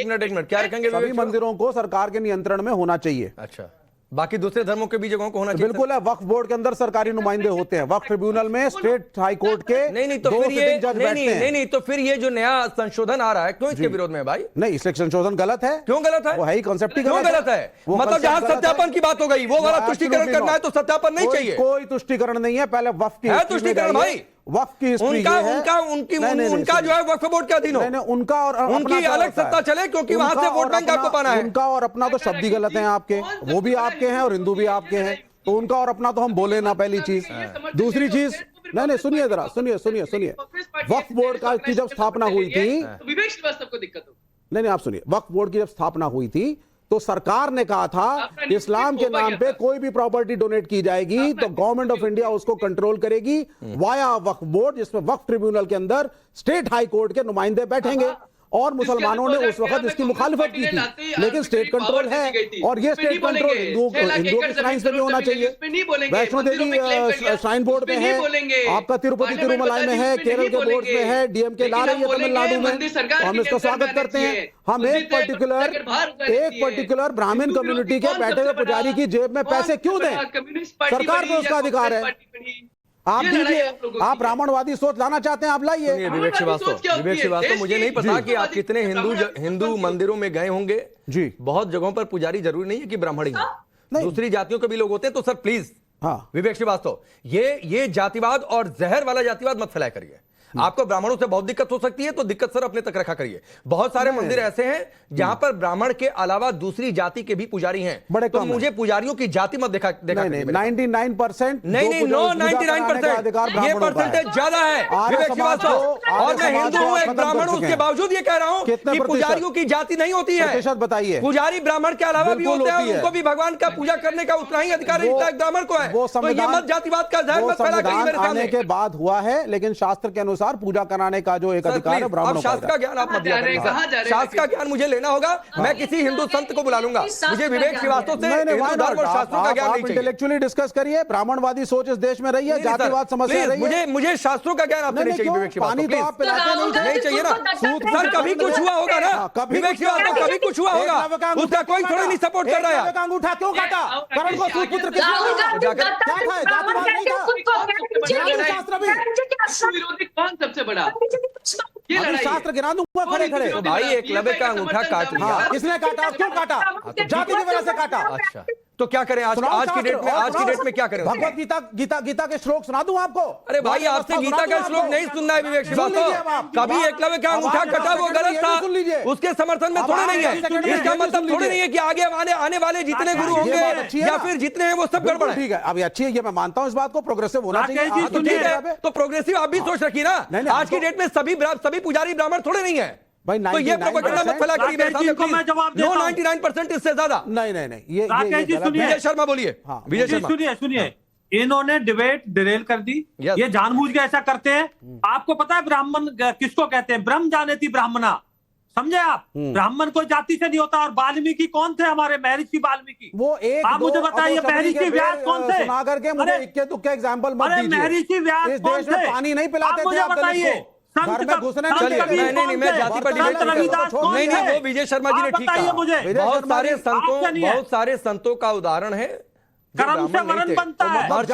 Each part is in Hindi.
मिनट क्या रखेंगे? सभी मंदिरों को सरकार के नियंत्रण में होना चाहिए। अच्छा, बाकी दूसरे धर्मों के भी जगहों को होना चाहिए? बिल्कुल है, वक्फ बोर्ड के अंदर सरकारी नुमाइंदे होते हैं, वक्फ ट्रिब्यूनल में स्टेट हाई कोर्ट के नहीं तो दो फिर ये सिटिंग जज बैठते हैं। नहीं तो फिर ये जो नया संशोधन आ रहा है क्यों इसके विरोध में है भाई? नहीं, इसलिए संशोधन गलत है। क्यों गलत है? वो है ही कॉन्सेप्ट ही क्यों गलत है? मतलब जहां सत्यापन की बात हो गई वो वाला तुष्टिकरण करना है तो सत्यापन नहीं चाहिए। कोई तुष्टिकरण नहीं है, पहले वक्फ की है तुष्टिकरण भाई, वक्फ की उनका जो है वक्फ बोर्ड के अधीन हो, उनका और उनकी अलग सत्ता चले क्योंकि वहां से वोट बैंक आपको पाना है। उनका और अपना तो शब्द ही गलत है आपके, वो भी आपके हैं और हिंदू भी आपके हैं, तो उनका और अपना तो हम बोले ना, पहली चीज। दूसरी चीज, नहीं सुनिए जरा, सुनिए वक्फ बोर्ड की जब स्थापना हुई थी, विवेक श्रीवास्तव को दिक्कत हो, नहीं आप सुनिए, वक्फ बोर्ड की जब स्थापना हुई थी तो सरकार ने कहा था कि इस्लाम के नाम पे कोई भी प्रॉपर्टी डोनेट की जाएगी तो गवर्नमेंट ऑफ इंडिया उसको कंट्रोल करेगी वाया वक्फ बोर्ड, जिसमें वक्फ ट्रिब्यूनल के अंदर स्टेट हाई कोर्ट के नुमाइंदे बैठेंगे। और मुसलमानों ने उस वक्त इसकी मुखालिफत की थी, लेकिन स्टेट कंट्रोल है और ये स्टेट कंट्रोल हिंदुओं के श्राइन पे भी होना चाहिए। वैष्णो देवी श्राइन बोर्ड में है, आपका तिरुपति तिरुमलाई में है, केरल के बोर्ड में है, डीएमके ला रही है तमिलनाडु में, हम इसका स्वागत करते हैं। हम एक पर्टिकुलर ब्राह्मण कम्युनिटी के बैठे हुए पुजारी की जेब में पैसे क्यों दें? सरकार को उसका अधिकार है, आप दीजिए। आप ब्राह्मणवादी सोच लाना चाहते हैं, आप लाइए। विवेक श्रीवास्तव, मुझे नहीं पता कि आप कितने हिंदू मंदिरों में गए होंगे जी। बहुत जगहों पर पुजारी जरूरी नहीं है कि ब्राह्मण ही हो, दूसरी जातियों के भी लोग होते हैं। तो सर प्लीज, हाँ विवेक श्रीवास्तव, ये जातिवाद और जहर वाला जातिवाद मत फैलाया करिए। आपको ब्राह्मणों से बहुत दिक्कत हो सकती है तो दिक्कत सर अपने तक रखा करिए। बहुत सारे मंदिर ऐसे हैं जहां पर ब्राह्मण के अलावा दूसरी जाति के भी पुजारी हैं, बड़े तो मुझे पुजारियों की जाति मत देखा 99% नहीं 99%, ये परसेंटेज ज्यादा है विवेक श्रीवास्तव। और मैं हिंदू हूं, एक ब्राह्मण हूं, उसके बावजूद ये कह रहा हूं कि पुजारियों की जाति नहीं होती है। बताइए, पुजारी ब्राह्मण के अलावा भी होते हैं, उनको भी भगवान का पूजा करने का उतना ही अधिकार एक ब्राह्मण को है। तो ये मत जातिवाद का जहर मत फैला करिए मेरे सामने। के बाद हुआ है, लेकिन शास्त्र के अनुसार पूजा कराने का जो एक अधिकार है ब्राह्मणों का। शास्त्र का ज्ञान आप मत दिया करें, शास्त्र का ज्ञान मुझे लेना होगा। मैं किसी हिंदू संत को बुला लूंगा, मुझे विवेक श्रीवास्तव से हिंदू धर्म और शास्त्रों का ज्ञान नहीं चाहिए। इंटेलेक्चुअली डिस्कस करिए, ब्राह्मणवादी सोच इस देश में रही है, जातिवाद समस्या रही है। मुझे शास्त्रों का ज्ञान आपसे नहीं चाहिए विवेक श्रीवास्तव, पानी तो आप पिलाते नहीं चाहिए ना सर। कभी कुछ हुआ होगा ना विवेक श्रीवास्तव, कभी कुछ हुआ होगा, उसका कोई थोड़ी नहीं सपोर्ट कर रहा है। अंगूठा क्यों काटा? करण को सूतपुत्र विरोधी कौन सबसे बड़ा? शास्त्र गिरा दूंगा खड़े खड़े। भाई एकलव्य का अंगूठा काट लिया, किसने काटा? क्यों काटा? जाति की वजह से काटा। अच्छा, तो क्या करें आज की डेट में क्या करें? भगवत गीता के श्लोक सुना दूं आपको? अरे भाई, आपसे गीता का श्लोक नहीं सुनना है विवेक श्रीवास्तव। कभी एकलव्य का अंगूठा कटा वो गलत था, उसके समर्थन में थोड़े नहीं है। इसका मतलब थोड़े नहीं है कि आगे आने वाले जितने गुरु होंगे या फिर जितने हैं वो सब गड़बड़ है। ठीक है, अभी अच्छी है, ये मैं मानता हूं, इस बात को प्रोग्रेसिव होना चाहिए। तो ठीक है, तो प्रोग्रेसिव आप भी सोच रखिए ना। आज की डेट में सभी पुजारी ब्राह्मण थोड़े नहीं है भाई। तो ये प्रोपेगेंडा मत फैला करिए मेरे सामने प्लीज। नो 99% इससे ज्यादा नहीं। ये विजय शर्मा बोलिए। विजय शर्मा सुनिए, इन्होंने डिबेट डिरेल कर दी। ये जानबूझ के ऐसा करते हैं। आपको पता है ब्राह्मण किसको कहते हैं? ब्रह्म जानेति ब्राह्मणा, समझे आप? ब्राह्मण कोई जाति से नहीं होता। और वाल्मीकि कौन थे? हमारे महर्षि वाल्मीकि। वो एक आप मुझे बताइए, महर्षि व्यास कौन थे? सुना करके मुझे इक्के दुक्के एग्जांपल मत दीजिए। महर्षि व्यास कौन थे? पानी नहीं पिलाते थे आप बताइए। घर में घुसने नहीं चलिए, नहीं मैं जाति पर डिबेट नहीं, वो विजय शर्मा जी ने ठीक कहा। मुझे बहुत सारे संतों का उदाहरण है कर्म से वरण बनता है। घर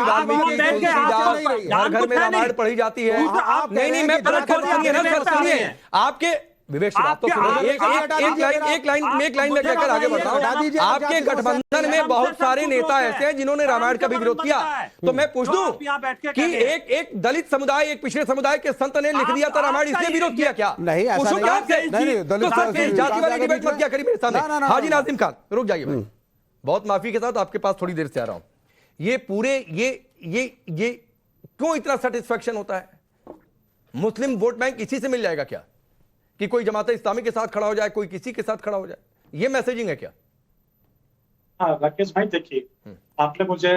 घर में रामायण पढ़ी जाती है। नहीं मैं सुनिए आपके विवेक श्रीवास्तव, एक लाइन में कहकर आगे बढ़ता हूं। आपके गठबंधन में बहुत सारे नेता ऐसे हैं जिन्होंने रामायण का भी विरोध किया। तो मैं पूछ दूं कि एक दलित समुदाय, एक पिछड़े समुदाय के संत ने लिख दिया था रामायण, इसलिए विरोध किया क्या? नहीं, ऐसा नहीं। जाति वाली डिबेट मत क्या करिए मेरे सामने। हाजी नाजिम खान, रुक जाइए भाई, बहुत माफी के साथ आपके पास थोड़ी देर से आ रहा हूं। ये पूरे ये क्यों इतना सेटिस्फेक्शन होता है? मुस्लिम वोट बैंक इसी से मिल जाएगा क्या कि कोई जमात इस्लामी के साथ खड़ा हो जाए, कोई किसी के साथ खड़ा हो जाए? ये मैसेजिंग है क्या? हाँ राकेश भाई, देखिए आपने मुझे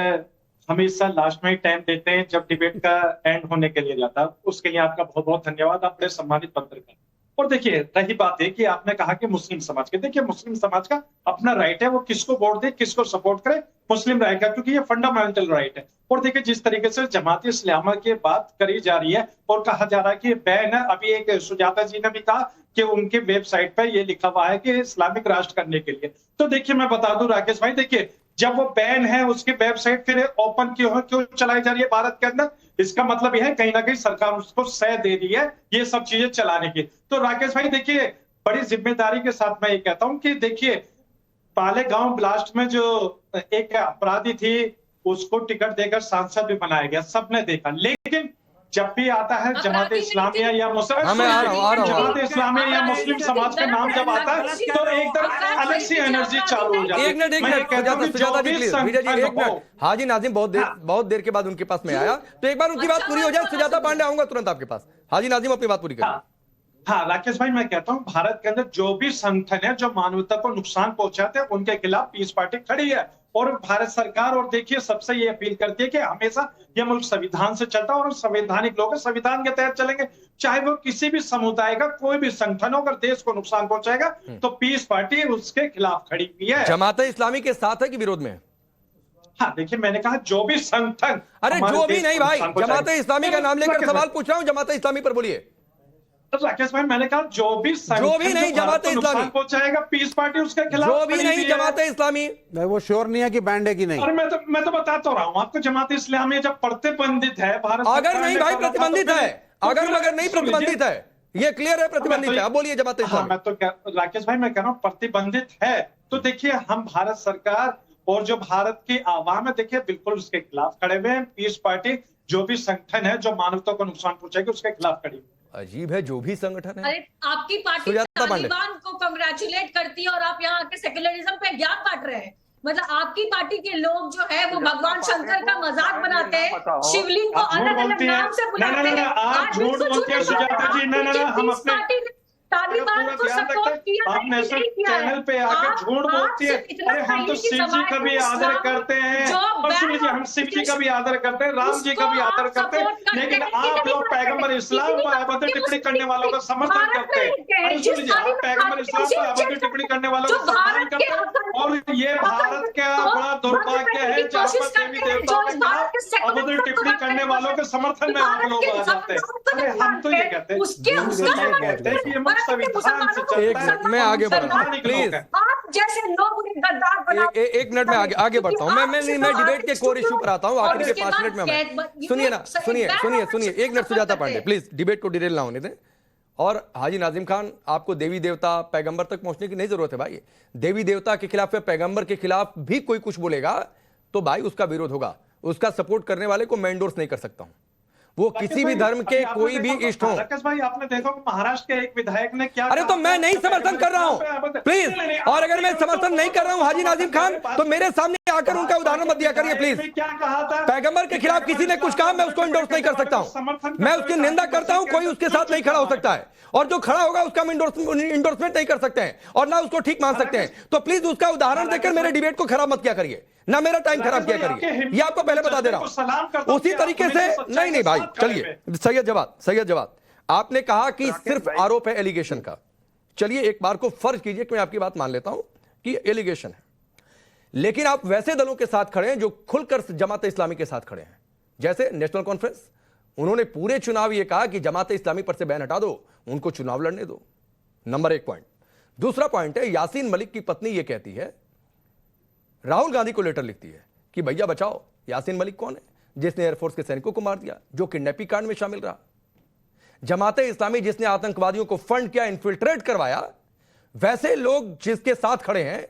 हमेशा लास्ट में ही टाइम देते हैं जब डिबेट का एंड होने के लिए जाता, उसके लिए आपका बहुत बहुत धन्यवाद। आप बड़े सम्मानित पत्रकार। और देखिए रही बात है कि आपने कहा कि मुस्लिम समाज के, देखिए मुस्लिम समाज का अपना राइट है, वो किसको वोट दे, किसको सपोर्ट करे, मुस्लिम राइट का, क्योंकि ये फंडामेंटल राइट है। और देखिए जिस तरीके से जमात इस्लामा की बात करी जा रही है और कहा जा रहा है कि बैन है, अभी एक सुजाता जी ने भी कहा कि उनके वेबसाइट पर ये लिखा हुआ है कि इस्लामिक राष्ट्र करने के लिए। तो देखिए मैं बता दूं राकेश भाई, देखिए जब वो बैन है उसकी वेबसाइट फिर ओपन क्यों चलाई जा रही है भारत के अंदर, इसका मतलब यह है कहीं ना कहीं सरकार उसको सह दे रही है ये सब चीजें चलाने की। तो राकेश भाई देखिए बड़ी जिम्मेदारी के साथ मैं ये कहता हूं कि देखिए पालेगांव ब्लास्ट में जो एक अपराधी थी उसको टिकट देकर सांसद भी बनाया गया, सबने देखा, लेकिन जब भी आता है जमात इस्लामिया या मुस्लिम जमात इस्लामिया या मुस्लिम समाज का नाम जब आता है तो एकदम अलग सी एनर्जी चालू हो जाती है। एक मिनट सुजाता जी प्लीज, एक मिनट। हाजी नाजिम बहुत देर के बाद उनके पास में आया, तो एक बार उनकी बात पूरी हो जाए। सुजाता पांडे आऊंगा तुरंत आपके पास। हाजी नाजिम अपनी बात पूरी करें। हाँ राकेश भाई, मैं कहता हूं भारत के अंदर जो भी संगठन है जो मानवता को नुकसान पहुंचाते हैं उनके खिलाफ पीस पार्टी खड़ी है और भारत सरकार, और देखिए सबसे ये अपील करती है कि हमेशा यह मुल्क संविधान से चलता है और संवैधानिक लोग संविधान के तहत चलेंगे, चाहे वो किसी भी समुदाय का कोई भी संगठन हो, अगर देश को नुकसान पहुंचाएगा तो पीस पार्टी उसके खिलाफ खड़ी हुई है। जमात इस्लामी के साथ है कि विरोध में? हाँ देखिए मैंने कहा जो भी संगठन, अरे जो भी नहीं भाई, जमात इस्लामी का नाम लेकर सवाल पूछ रहा हूं, जमात इस्लामी पर बोलिए। राकेश भाई मैंने कहा जो भी नहीं जमात इस्लामी पहुंचाएगा पीस पार्टी उसके खिलाफ, जो भी नहीं जमात इस्लामी। वो श्योर नहीं है कि बैंड है कि नहीं। और मैं तो बता तो रहा हूं आपको, जमात इस्लामी जब प्रतिबंधित है भारत, अगर नहीं भाई प्रतिबंधित है, अगर नहीं प्रतिबंधित है, ये क्लियर है प्रतिबंधित है। अब बोलिए जमात इस्लामी। मैं तो राकेश भाई मैं कह रहा हूं प्रतिबंधित है, तो देखिए हम भारत सरकार और जो भारत की आवाम है देखिए बिल्कुल उसके खिलाफ खड़े हुए हैं। पीस पार्टी जो भी संगठन है जो मानवता को नुकसान पहुंचाएगी उसके खिलाफ खड़ी। अजीब है, जो भी संगठन है। अरे आपकी पार्टी तालिबान को कांग्रेचुलेट करती है और आप यहाँ आके सेक्युलरिज्म पे ज्ञान बांट रहे हैं। मतलब आपकी पार्टी के लोग जो है वो भगवान शंकर का मजाक बनाते हैं, शिवलिंग को अलग अलग नाम से बुलाते हैं। आप झूठ बोलते हैं सुजाता जी। ना हम अपने तालिबान को सपोर्ट किया, आप नेशनल चैनल पे आके झूठ बोलती है। अरे हम तो शिव जी का भी आदर करते हैं, और सुन लीजिए हम शिव जी का भी आदर करते हैं, राम जी का भी आदर करते हैं, लेकिन आप लोग पैगंबर इस्लाम पर अभद्र टिप्पणी करने वालों का समर्थन करते हैं। अरे सुन लीजिए आप पैगंबर इस्लाम पर अभद्र टिप्पणी करने वालों का सम्मान करते हैं, और ये भारत का बड़ा दुर्भाग्य है जहाँ पर देवी देवताओं के खिलाफ अभद्र टिप्पणी करने वालों के समर्थन में आप लोग आ जाते हैं। अरे हम तो ये कहते हैं कि मैं आगे बढ़ रहा हूं प्लीज। आप जैसे लोग उन्हें गद्दार बनाते हैं। एक मिनट में आगे बढ़ता हूं। मैं डिबेट के कोर इशू पर आता हूं, आखिर के 5 मिनट में। सुनिए ना, सुनिए एक minute Sujata Pande please, debate को डिटेल ना होने दें। और हाजी नाजिम खान, आपको देवी देवता पैगंबर तक पहुंचने की नहीं जरूरत है भाई। देवी देवता के खिलाफ या पैगंबर के खिलाफ भी कोई कुछ बोलेगा तो भाई उसका विरोध होगा, उसका सपोर्ट करने वाले को मैं एंडोर्स नहीं कर सकता हूं, वो किसी भी धर्म के कोई भी इष्ट हो। राकेश भाई आपने देखा महाराष्ट्र के एक विधायक ने क्या, अरे तो मैं नहीं समर्थन कर रहा हूं प्लीज, और अगर मैं समर्थन नहीं कर रहा हूं हाजी नाजिम खान तो मेरे सामने आकर उनका उदाहरण मत दिया करिए प्लीज। क्या कहा था? पैगंबर के खिलाफ किसी ने कुछ कहा मैं उसको एंडोर्स नहीं कर सकता हूं, मैं उसकी निंदा करता हूं, कोई उसके साथ नहीं खड़ा हो सकता है, और जो खड़ा होगा उसका हम एंडोर्समेंट नहीं कर सकते हैं और ना उसको ठीक मान सकते हैं। तो प्लीज उसका उदाहरण देकर मेरे डिबेट को खराब मत किया करिए, ना मेरा टाइम खराब किया करिए, ये आपको पहले बता दे रहा हूं। उसी तरीके से नहीं भाई चलिए, सैयद जवाद आपने कहा कि सिर्फ आरोप है एलिगेशन का। चलिए एक बार को फर्ज कीजिए कि मैं आपकी बात मान लेता हूं कि एलिगेशन है, लेकिन आप वैसे दलों के साथ खड़े हैं जो खुलकर जमात इस्लामी के साथ खड़े हैं, जैसे नेशनल कॉन्फ्रेंस। उन्होंने पूरे चुनाव ये कहा कि जमात इस्लामी पर से बैन हटा दो, उनको चुनाव लड़ने दो। Number 1 point. दूसरा पॉइंट है, यासीन मलिक की पत्नी ये कहती है, राहुल गांधी को लेटर लिखती है कि भैया बचाओ। यासीन मलिक कौन है? जिसने एयरफोर्स के सैनिकों को मार दिया, जो किडनैपिंग कांड में शामिल रहा। जमाते इस्लामी जिसने आतंकवादियों को फंड किया, इन्फिल्ट्रेट करवाया। वैसे लोग जिसके साथ खड़े हैं